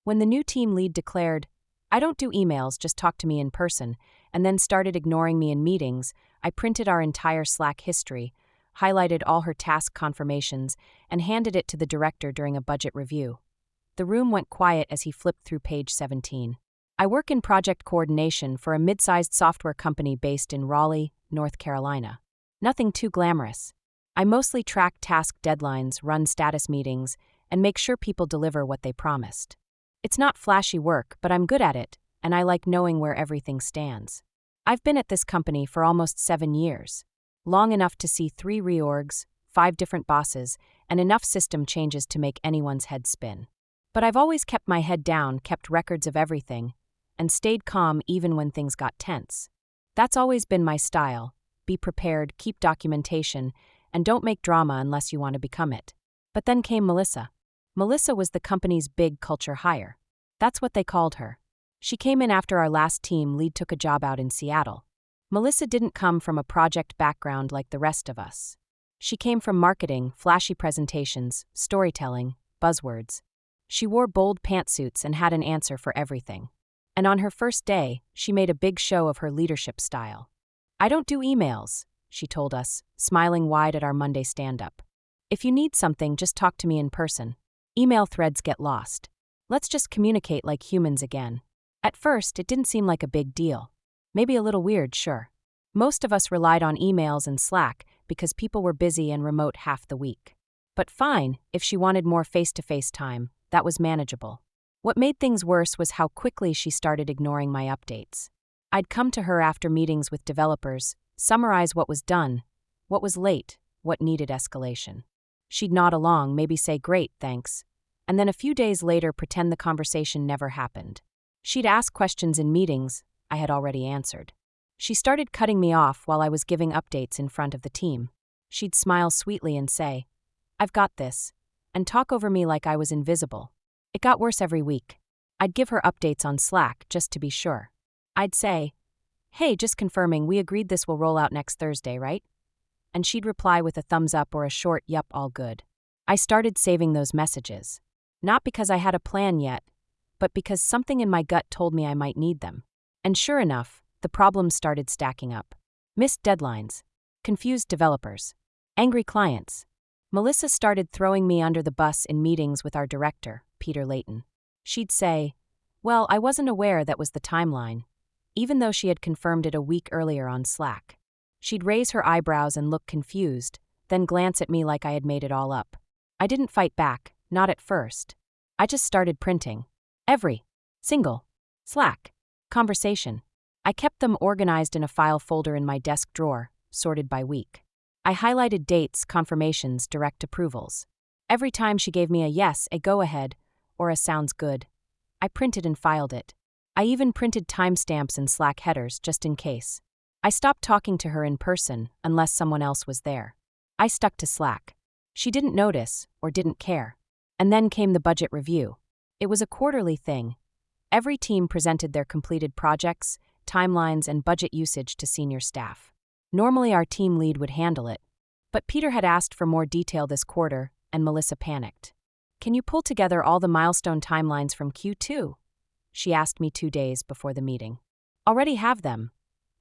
When the new team lead declared, "I don't do emails, just talk to me in person," and then started ignoring me in meetings, I printed our entire Slack history, highlighted all her task confirmations, and handed it to the director during a budget review. The room went quiet as he flipped through page 17. I work in project coordination for a mid-sized software company based in Raleigh, North Carolina. Nothing too glamorous. I mostly track task deadlines, run status meetings, and make sure people deliver what they promised. It's not flashy work, but I'm good at it, and I like knowing where everything stands. I've been at this company for almost 7 years, long enough to see 3 reorgs, 5 different bosses, and enough system changes to make anyone's head spin. But I've always kept my head down, kept records of everything, and stayed calm even when things got tense. That's always been my style. Be prepared, keep documentation, and don't make drama unless you want to become it. But then came Melissa. Melissa was the company's big culture hire. That's what they called her. She came in after our last team lead took a job out in Seattle. Melissa didn't come from a project background like the rest of us. She came from marketing, flashy presentations, storytelling, buzzwords. She wore bold pantsuits and had an answer for everything. And on her first day, she made a big show of her leadership style. "I don't do emails," she told us, smiling wide at our Monday stand-up. "If you need something, just talk to me in person. Email threads get lost. Let's just communicate like humans again." At first, it didn't seem like a big deal. Maybe a little weird, sure. Most of us relied on emails and Slack because people were busy and remote half the week. But fine, if she wanted more face-to-face time, that was manageable. What made things worse was how quickly she started ignoring my updates. I'd come to her after meetings with developers, summarize what was done, what was late, what needed escalation. She'd nod along, maybe say, "Great, thanks," and then a few days later pretend the conversation never happened. She'd ask questions in meetings I had already answered. She started cutting me off while I was giving updates in front of the team. She'd smile sweetly and say, "I've got this," and talk over me like I was invisible. It got worse every week. I'd give her updates on Slack just to be sure. I'd say, "Hey, just confirming, we agreed this will roll out next Thursday, right?" And she'd reply with a thumbs up or a short, "Yup, all good." I started saving those messages. Not because I had a plan yet, but because something in my gut told me I might need them. And sure enough, the problems started stacking up. Missed deadlines, confused developers, angry clients. Melissa started throwing me under the bus in meetings with our director, Peter Layton. She'd say, "Well, I wasn't aware that was the timeline," even though she had confirmed it a week earlier on Slack. She'd raise her eyebrows and look confused, then glance at me like I had made it all up. I didn't fight back, not at first. I just started printing every single Slack conversation. I kept them organized in a file folder in my desk drawer, sorted by week. I highlighted dates, confirmations, direct approvals. Every time she gave me a yes, a go-ahead, or a sounds good, I printed and filed it. I even printed timestamps and Slack headers just in case. I stopped talking to her in person unless someone else was there. I stuck to Slack. She didn't notice or didn't care. And then came the budget review. It was a quarterly thing. Every team presented their completed projects, timelines, and budget usage to senior staff. Normally our team lead would handle it. But Peter had asked for more detail this quarter, and Melissa panicked. "Can you pull together all the milestone timelines from Q2? She asked me 2 days before the meeting. "Already have them,"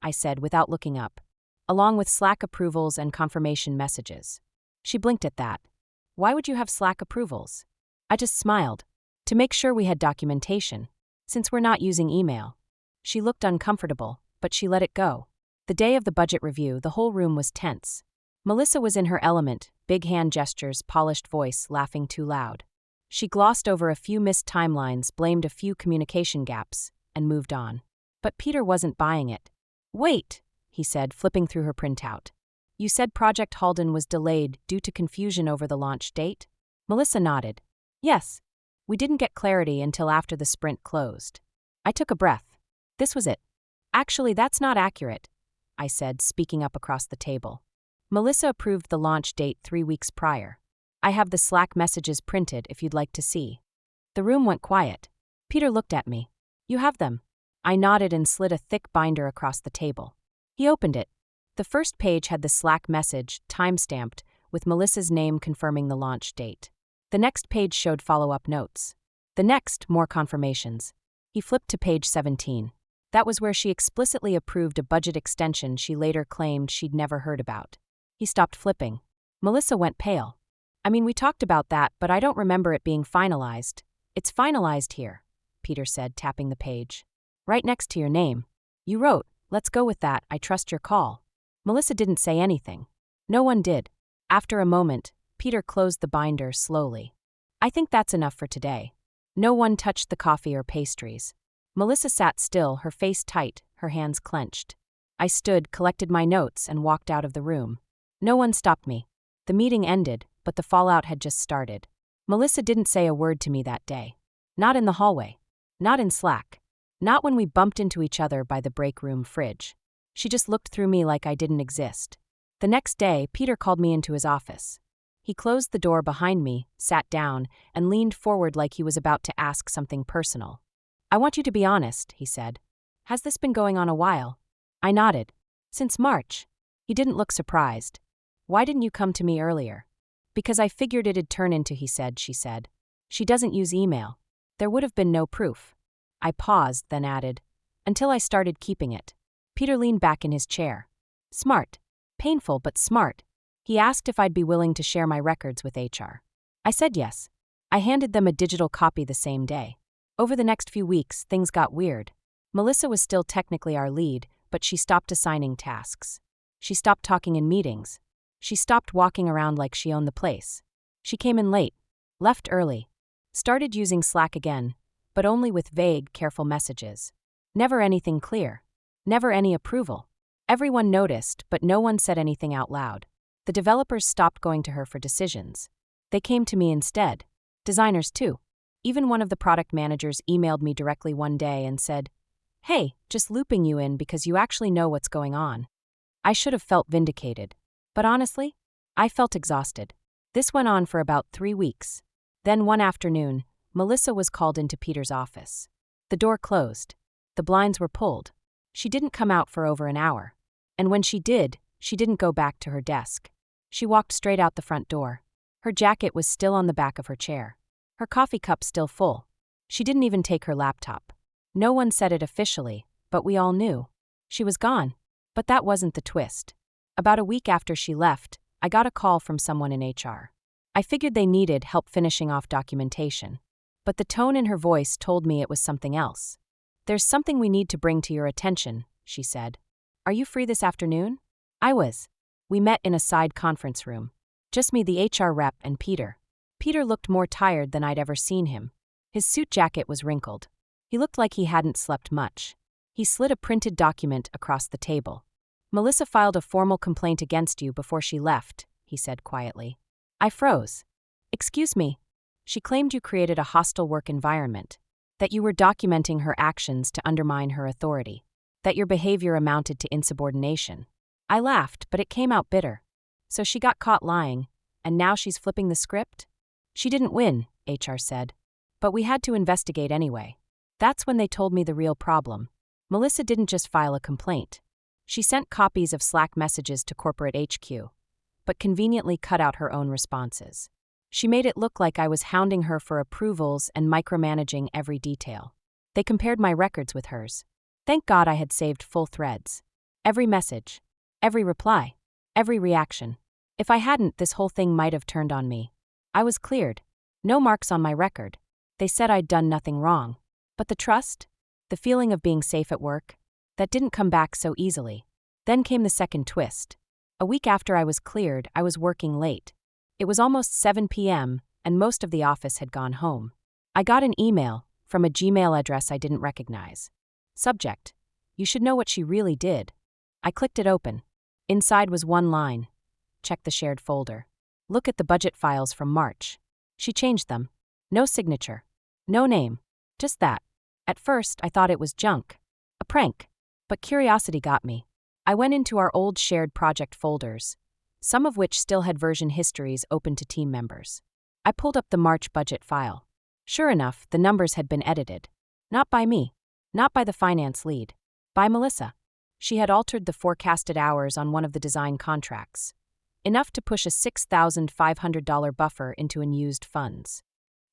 I said without looking up, along with Slack approvals and confirmation messages. She blinked at that. "Why would you have Slack approvals?" I just smiled. "To make sure we had documentation, since we're not using email." She looked uncomfortable, but she let it go. The day of the budget review, the whole room was tense. Melissa was in her element, big hand gestures, polished voice, laughing too loud. She glossed over a few missed timelines, blamed a few communication gaps, and moved on. But Peter wasn't buying it. "Wait," he said, flipping through her printout. "You said Project Halden was delayed due to confusion over the launch date?" Melissa nodded. "Yes. We didn't get clarity until after the sprint closed." I took a breath. This was it. "Actually, that's not accurate," I said, speaking up across the table. "Melissa approved the launch date 3 weeks prior. I have the Slack messages printed if you'd like to see." The room went quiet. Peter looked at me. "You have them?" I nodded and slid a thick binder across the table. He opened it. The first page had the Slack message, time-stamped, with Melissa's name confirming the launch date. The next page showed follow-up notes. The next, more confirmations. He flipped to page 17. That was where she explicitly approved a budget extension she later claimed she'd never heard about. He stopped flipping. Melissa went pale. I mean, we talked about that, but I don't remember it being finalized. It's finalized here, Peter said, tapping the page. Right next to your name. You wrote, let's go with that, I trust your call. Melissa didn't say anything. No one did. After a moment, Peter closed the binder slowly. I think that's enough for today. No one touched the coffee or pastries. Melissa sat still, her face tight, her hands clenched. I stood, collected my notes, and walked out of the room. No one stopped me. The meeting ended, but the fallout had just started. Melissa didn't say a word to me that day. Not in the hallway. Not in Slack. Not when we bumped into each other by the break room fridge. She just looked through me like I didn't exist. The next day, Peter called me into his office. He closed the door behind me, sat down, and leaned forward like he was about to ask something personal. I want you to be honest, he said. Has this been going on a while? I nodded. Since March. He didn't look surprised. Why didn't you come to me earlier? Because I figured it'd turn into she said. She doesn't use email. There would have been no proof. I paused, then added, until I started keeping it. Peter leaned back in his chair. Smart. Painful, but smart. He asked if I'd be willing to share my records with HR. I said yes. I handed them a digital copy the same day. Over the next few weeks, things got weird. Melissa was still technically our lead, but she stopped assigning tasks. She stopped talking in meetings. She stopped walking around like she owned the place. She came in late, left early, started using Slack again, but only with vague, careful messages. Never anything clear. Never any approval. Everyone noticed, but no one said anything out loud. The developers stopped going to her for decisions. They came to me instead. Designers too. Even one of the product managers emailed me directly one day and said, "Hey, just looping you in because you actually know what's going on." I should have felt vindicated. But honestly, I felt exhausted. This went on for about 3 weeks. Then one afternoon, Melissa was called into Peter's office. The door closed. The blinds were pulled. She didn't come out for over an hour. And when she did, she didn't go back to her desk. She walked straight out the front door. Her jacket was still on the back of her chair. Her coffee cup still full. She didn't even take her laptop. No one said it officially, but we all knew. She was gone. But that wasn't the twist. About a week after she left, I got a call from someone in HR. I figured they needed help finishing off documentation. But the tone in her voice told me it was something else. There's something we need to bring to your attention, she said. Are you free this afternoon? I was. We met in a side conference room. Just me, the HR rep, and Peter. Peter looked more tired than I'd ever seen him. His suit jacket was wrinkled. He looked like he hadn't slept much. He slid a printed document across the table. Melissa filed a formal complaint against you before she left, he said quietly. I froze. Excuse me. She claimed you created a hostile work environment, that you were documenting her actions to undermine her authority, that your behavior amounted to insubordination. I laughed, but it came out bitter. So she got caught lying, and now she's flipping the script? She didn't win, HR said. But we had to investigate anyway. That's when they told me the real problem. Melissa didn't just file a complaint. She sent copies of Slack messages to corporate HQ, but conveniently cut out her own responses. She made it look like I was hounding her for approvals and micromanaging every detail. They compared my records with hers. Thank God I had saved full threads. Every message. Every reply. Every reaction. If I hadn't, this whole thing might have turned on me. I was cleared. No marks on my record. They said I'd done nothing wrong. But the trust? The feeling of being safe at work? That didn't come back so easily. Then came the second twist. A week after I was cleared, I was working late. It was almost 7 p.m., and most of the office had gone home. I got an email from a Gmail address I didn't recognize. Subject: You should know what she really did. I clicked it open. Inside was one line. Check the shared folder. Look at the budget files from March. She changed them. No signature. No name. Just that. At first, I thought it was junk. A prank. But curiosity got me. I went into our old shared project folders, some of which still had version histories open to team members. I pulled up the March budget file. Sure enough, the numbers had been edited. Not by me. Not by the finance lead. By Melissa. She had altered the forecasted hours on one of the design contracts. Enough to push a $6,500 buffer into unused funds.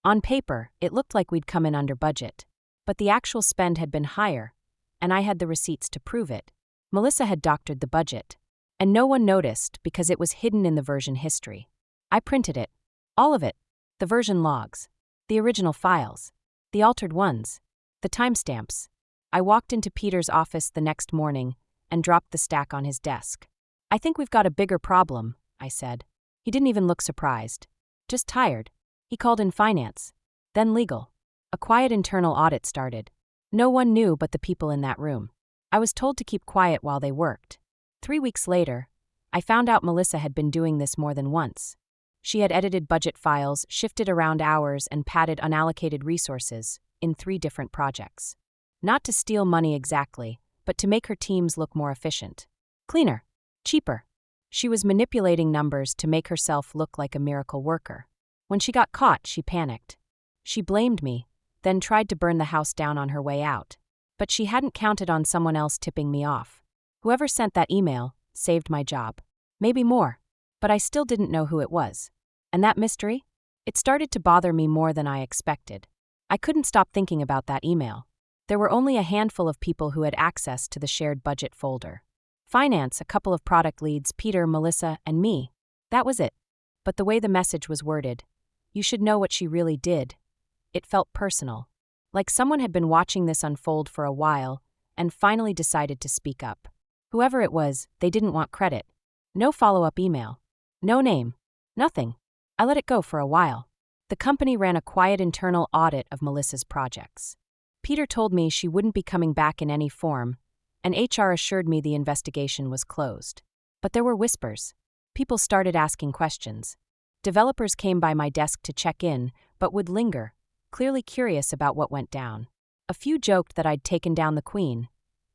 On paper, it looked like we'd come in under budget. But the actual spend had been higher, and I had the receipts to prove it. Melissa had doctored the budget. And no one noticed because it was hidden in the version history. I printed it. All of it. The version logs. The original files. The altered ones. The timestamps. I walked into Peter's office the next morning and dropped the stack on his desk. "I think we've got a bigger problem," I said. He didn't even look surprised. Just tired. He called in finance. Then legal. A quiet internal audit started. No one knew but the people in that room. I was told to keep quiet while they worked. 3 weeks later, I found out Melissa had been doing this more than once. She had edited budget files, shifted around hours, and padded unallocated resources in 3 different projects. Not to steal money exactly, but to make her teams look more efficient. Cleaner. Cheaper. She was manipulating numbers to make herself look like a miracle worker. When she got caught, she panicked. She blamed me, then tried to burn the house down on her way out. But she hadn't counted on someone else tipping me off. Whoever sent that email saved my job. Maybe more. But I still didn't know who it was. And that mystery? It started to bother me more than I expected. I couldn't stop thinking about that email. There were only a handful of people who had access to the shared budget folder. Finance, a couple of product leads, Peter, Melissa, and me. That was it. But the way the message was worded, "You should know what she really did," it felt personal. Like someone had been watching this unfold for a while and finally decided to speak up. Whoever it was, they didn't want credit. No follow-up email. No name. Nothing. I let it go for a while. The company ran a quiet internal audit of Melissa's projects. Peter told me she wouldn't be coming back in any form, and HR assured me the investigation was closed. But there were whispers. People started asking questions. Developers came by my desk to check in, but would linger, clearly curious about what went down. A few joked that I'd taken down the queen,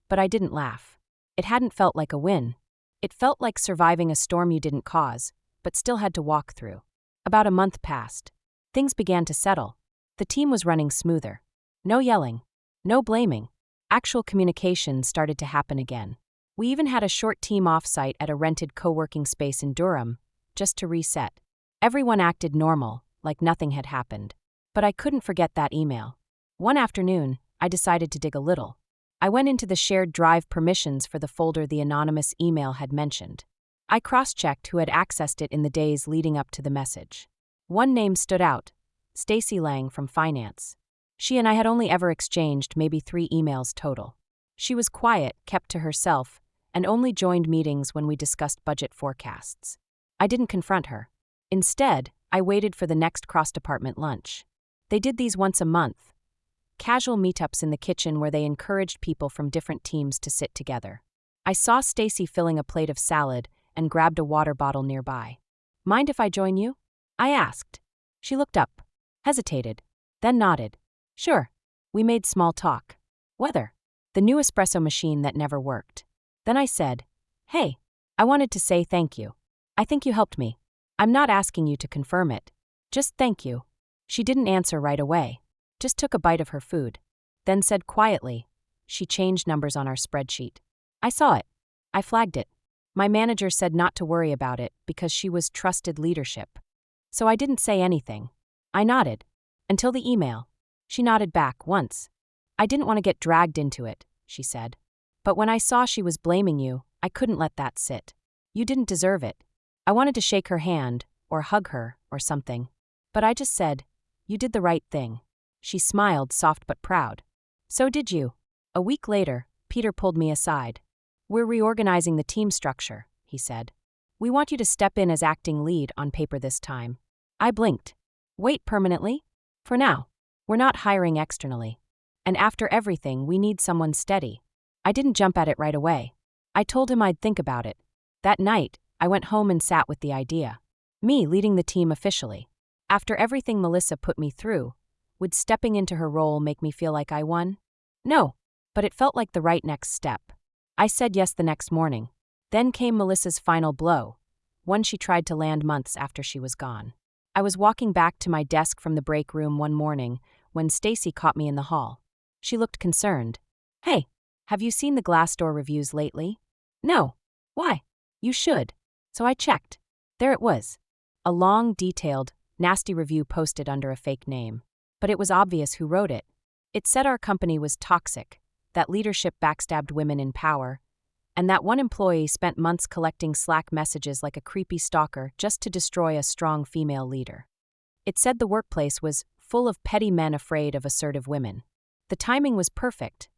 but I didn't laugh. It hadn't felt like a win. It felt like surviving a storm you didn't cause, but still had to walk through. About a month passed. Things began to settle. The team was running smoother. No yelling. No blaming. Actual communication started to happen again. We even had a short team offsite at a rented co-working space in Durham, just to reset. Everyone acted normal, like nothing had happened. But I couldn't forget that email. One afternoon, I decided to dig a little. I went into the shared drive permissions for the folder the anonymous email had mentioned. I cross-checked who had accessed it in the days leading up to the message. One name stood out, Stacy Lang from Finance. She and I had only ever exchanged maybe 3 emails total. She was quiet, kept to herself, and only joined meetings when we discussed budget forecasts. I didn't confront her. Instead, I waited for the next cross-department lunch. They did these once a month. Casual meetups in the kitchen where they encouraged people from different teams to sit together. I saw Stacy filling a plate of salad and grabbed a water bottle nearby. "Mind if I join you?" I asked. She looked up, hesitated, then nodded. "Sure." We made small talk. Weather. The new espresso machine that never worked. Then I said, "Hey, I wanted to say thank you. I think you helped me. I'm not asking you to confirm it. Just thank you." She didn't answer right away. Just took a bite of her food. Then said quietly, "She changed numbers on our spreadsheet. I saw it. I flagged it. My manager said not to worry about it because she was trusted leadership. So I didn't say anything. I nodded. Until the email. She nodded back once. I didn't want to get dragged into it, she said. But when I saw she was blaming you, I couldn't let that sit. You didn't deserve it. I wanted to shake her hand, or hug her, or something. But I just said, you did the right thing. She smiled, soft but proud. So did you. A week later, Peter pulled me aside. We're reorganizing the team structure, he said. We want you to step in as acting lead on paper this time. I blinked. Wait, permanently? For now. We're not hiring externally. And after everything, we need someone steady. I didn't jump at it right away. I told him I'd think about it. That night, I went home and sat with the idea. Me leading the team officially. After everything Melissa put me through, would stepping into her role make me feel like I won? No, but it felt like the right next step. I said yes the next morning. Then came Melissa's final blow, one she tried to land months after she was gone. I was walking back to my desk from the break room one morning when Stacy caught me in the hall. She looked concerned. Hey, have you seen the Glassdoor reviews lately? No. Why? You should. So I checked. There it was. A long, detailed, nasty review posted under a fake name. But it was obvious who wrote it. It said our company was toxic, that leadership backstabbed women in power, and that one employee spent months collecting Slack messages like a creepy stalker just to destroy a strong female leader. It said the workplace was full of petty men afraid of assertive women. The timing was perfect,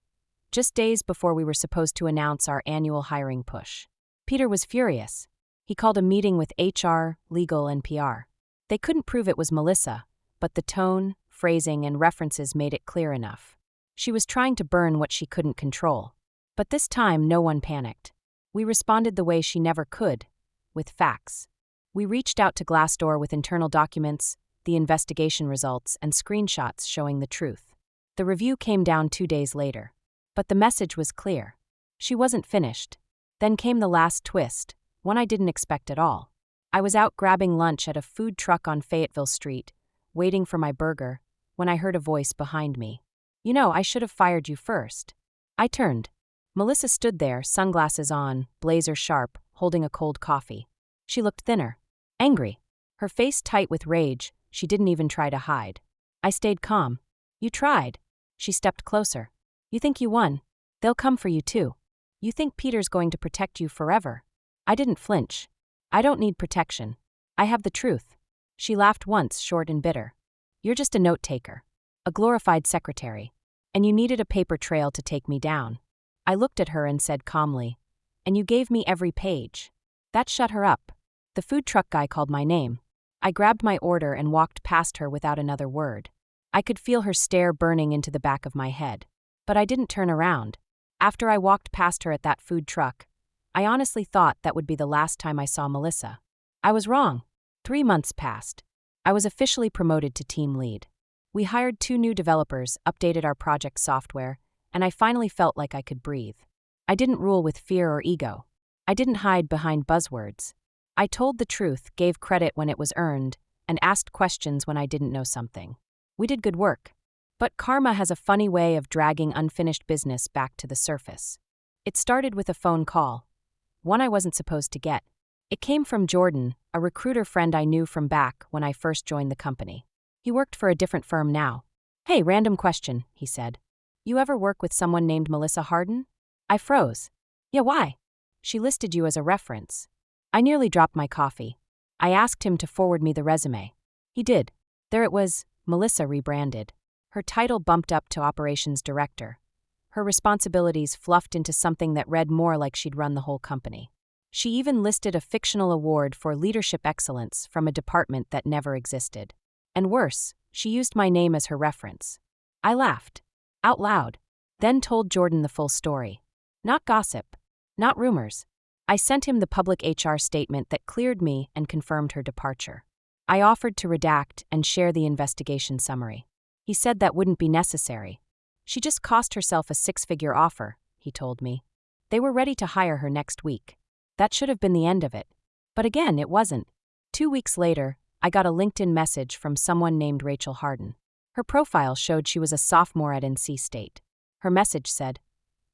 just days before we were supposed to announce our annual hiring push. Peter was furious. He called a meeting with HR, legal, and PR. They couldn't prove it was Melissa, but the tone, phrasing, and references made it clear enough. She was trying to burn what she couldn't control. But this time, no one panicked. We responded the way she never could, with facts. We reached out to Glassdoor with internal documents, the investigation results, and screenshots showing the truth. The review came down 2 days later. But the message was clear. She wasn't finished. Then came the last twist, one I didn't expect at all. I was out grabbing lunch at a food truck on Fayetteville Street, waiting for my burger, when I heard a voice behind me. "You know, I should have fired you first." I turned. Melissa stood there, sunglasses on, blazer sharp, holding a cold coffee. She looked thinner, angry, her face tight with rage. She didn't even try to hide. I stayed calm. "You tried." She stepped closer. "You think you won? They'll come for you too. You think Peter's going to protect you forever?" I didn't flinch. "I don't need protection. I have the truth." She laughed once, short and bitter. "You're just a note-taker, a glorified secretary, and you needed a paper trail to take me down." I looked at her and said calmly, "And you gave me every page." That shut her up. The food truck guy called my name. I grabbed my order and walked past her without another word. I could feel her stare burning into the back of my head. But I didn't turn around. After I walked past her at that food truck, I honestly thought that would be the last time I saw Melissa. I was wrong. 3 months passed. I was officially promoted to team lead. We hired 2 new developers, updated our project software, and I finally felt like I could breathe. I didn't rule with fear or ego. I didn't hide behind buzzwords. I told the truth, gave credit when it was earned, and asked questions when I didn't know something. We did good work. But karma has a funny way of dragging unfinished business back to the surface. It started with a phone call, one I wasn't supposed to get. It came from Jordan, a recruiter friend I knew from back when I first joined the company. He worked for a different firm now. "Hey, random question," he said. "You ever work with someone named Melissa Hardin?" I froze. "Yeah, why?" "She listed you as a reference." I nearly dropped my coffee. I asked him to forward me the resume. He did. There it was, Melissa rebranded. Her title bumped up to Operations Director. Her responsibilities fluffed into something that read more like she'd run the whole company. She even listed a fictional award for leadership excellence from a department that never existed. And worse, she used my name as her reference. I laughed. Out loud. Then told Jordan the full story. Not gossip. Not rumors. I sent him the public HR statement that cleared me and confirmed her departure. I offered to redact and share the investigation summary. He said that wouldn't be necessary. She just cost herself a 6-figure offer, he told me. They were ready to hire her next week. That should have been the end of it. But again, it wasn't. 2 weeks later, I got a LinkedIn message from someone named Rachel Hardin. Her profile showed she was a sophomore at NC State. Her message said,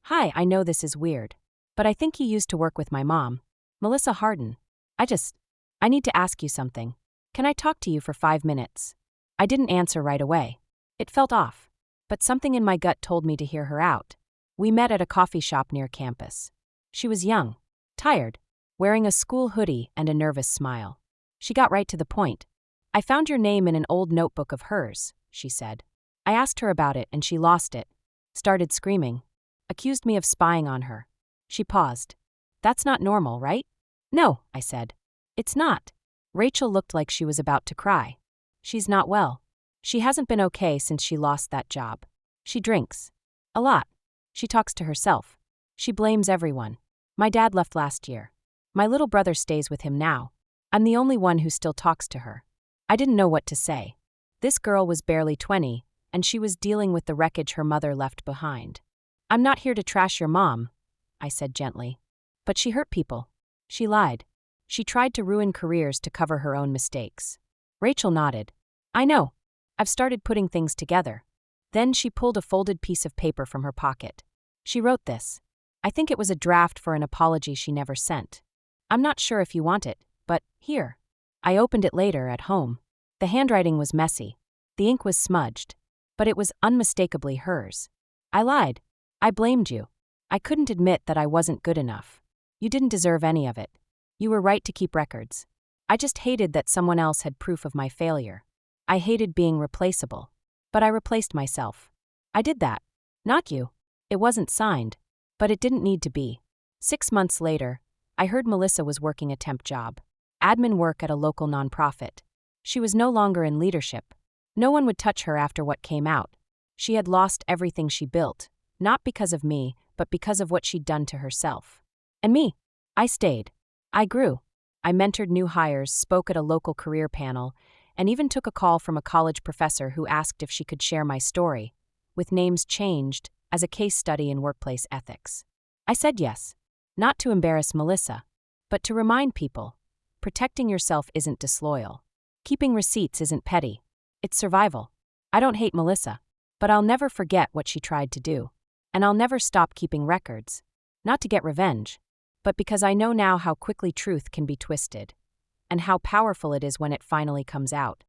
"Hi, I know this is weird, but I think you used to work with my mom, Melissa Hardin. I need to ask you something. Can I talk to you for 5 minutes?" I didn't answer right away. It felt off, but something in my gut told me to hear her out. We met at a coffee shop near campus. She was young, tired, wearing a school hoodie and a nervous smile. She got right to the point. "I found your name in an old notebook of hers," she said. I asked her about it and she lost it. Started screaming. Accused me of spying on her. She paused. "That's not normal, right?" "No," I said. "It's not." Rachel looked like she was about to cry. "She's not well. She hasn't been okay since she lost that job. She drinks. A lot. She talks to herself. She blames everyone. My dad left last year. My little brother stays with him now. I'm the only one who still talks to her." I didn't know what to say. This girl was barely 20, and she was dealing with the wreckage her mother left behind. "I'm not here to trash your mom," I said gently. "But she hurt people. She lied. She tried to ruin careers to cover her own mistakes." Rachel nodded. "I know. I've started putting things together." Then she pulled a folded piece of paper from her pocket. She wrote this. I think it was a draft for an apology she never sent. "I'm not sure if you want it, but here." I opened it later at home. The handwriting was messy. The ink was smudged. But it was unmistakably hers. I lied. I blamed you. I couldn't admit that I wasn't good enough. You didn't deserve any of it. You were right to keep records. I just hated that someone else had proof of my failure. I hated being replaceable. But I replaced myself. I did that. Not you. It wasn't signed. But it didn't need to be. 6 months later, I heard Melissa was working a temp job. Admin work at a local nonprofit. She was no longer in leadership. No one would touch her after what came out. She had lost everything she built, not because of me, but because of what she'd done to herself. And me. I stayed. I grew. I mentored new hires, spoke at a local career panel, and even took a call from a college professor who asked if she could share my story, with names changed, as a case study in workplace ethics. I said yes. Not to embarrass Melissa, but to remind people, protecting yourself isn't disloyal. Keeping receipts isn't petty. It's survival. I don't hate Melissa, but I'll never forget what she tried to do. And I'll never stop keeping records. Not to get revenge, but because I know now how quickly truth can be twisted, and how powerful it is when it finally comes out.